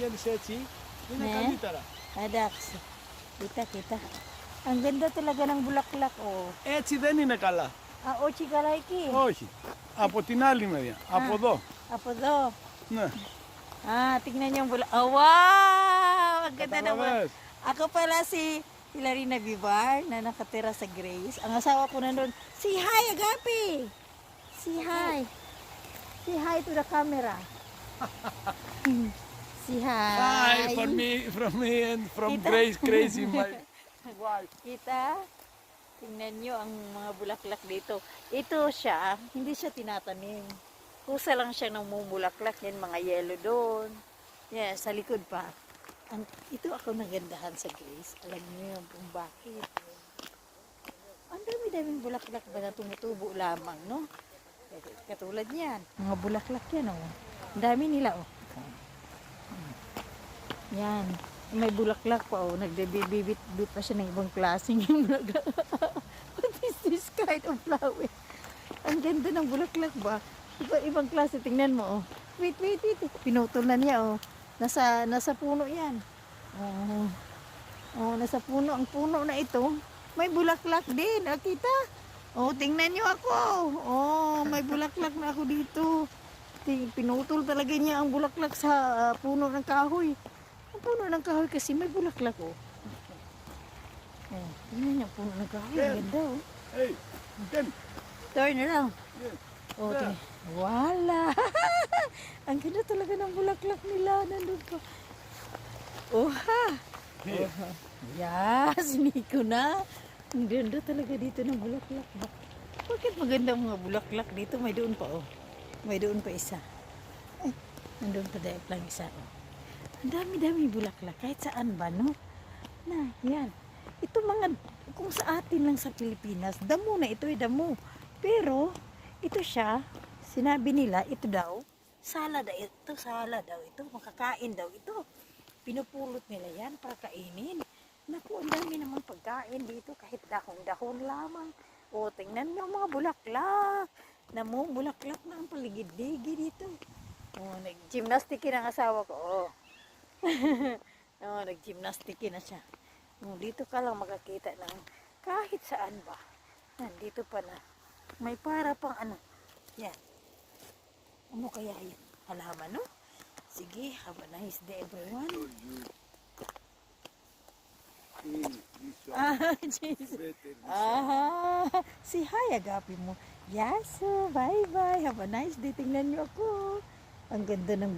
Vieni Seci. Vieni Ne? Kamitara. Adax. Kita. Ang ganda talaga ng bulaklak, oh. Έτσι δεν είναι καλά. Ah, ochi galaiki. Όχι. Από την άλλη μεριά. Από εδώ. Apo do. Ναι. Tingnan niyo yung bulak. Oh, wow! Ang ganda ng bulak. Καταλαβες. Ako pala si Hilarina Vivar na nakatira sa Grace. Ang asawa ko nandun, say hi, Agapi! Say hi. Say hi to the camera. Say hi. Hi from me and from Kita. Grace Crazy, my wife. Kita, tingnan nyo ang mga bulaklak dito. Ito siya, hindi siya tinatanim. Kusa lang siya ng mumulaklak. Yan, mga yellow doon. Yan, sa likod pa. Ito ako nagandahan sa Grace. Alam niyo yung kung bakit. Ang dami-daming bulaklak ba na tumutubo lamang, no? Katulad niyan. Mga bulaklak yan, oh. Ang dami nila, oh. Yan. May bulaklak pa, oh. Nagdebibit pa siya ng ibang klaseng yung bulaklak. What is this kind of flower? Ang ganda ng bulaklak ba? Ibang klase. Tingnan mo, oh. Wait. Pinutol na niya, oh. Nasa puno yan. Oh, nasa puno. Ang puno na ito, may bulaklak din. Kita? Oh, tingnan niyo ako. Oh, may bulaklak na ako dito. Pinutol talaga niya ang bulaklak sa puno ng kahoy. Ang puno ng kahoy kasi may bulaklak, oh. Oh, tingnan niyo ang puno ng kahoy. Ang ganda, oh. Hey, Ken. Turn around. Yes. Oh, wala. Ang ganda talaga ng bulaklak nila. Nandun pa. Oh, ha. Here. Yes, Nico na. Ang ganda talaga dito ng bulaklak. Bakit maganda mga bulaklak dito? May doon pa, oh. May doon pa isa. Ay, nandun pa dahil lang isa, oh. Ang dami-dami bulaklak. Kahit saan ba, no? Na, yan. Ito mga, kung sa atin lang sa Pilipinas, damo na ito, damo. Pero, ito siya, sinabi nila, ito daw, sala daw ito, makakain daw ito. Pinupulot nila yan para kainin. Naku, ang dami naman pagkain dito, kahit dahon-dahon lamang. O, tingnan nyo mga bulaklak. Bulaklak na ang paligid-ligid dito. O, nag-gymnastikin ang asawa ko. O, nag-gymnastikin na siya. O, dito ka lang makakita ng kahit saan ba. Nandito pa na. May para pang ano. Yan. Ano kaya yan? Halaman, no? Sige, have a nice day, everyone. Jesus. Si hi, Agapi mo. Yes, bye-bye. Have a nice day. Tingnan niyo ako. Ang ganda ng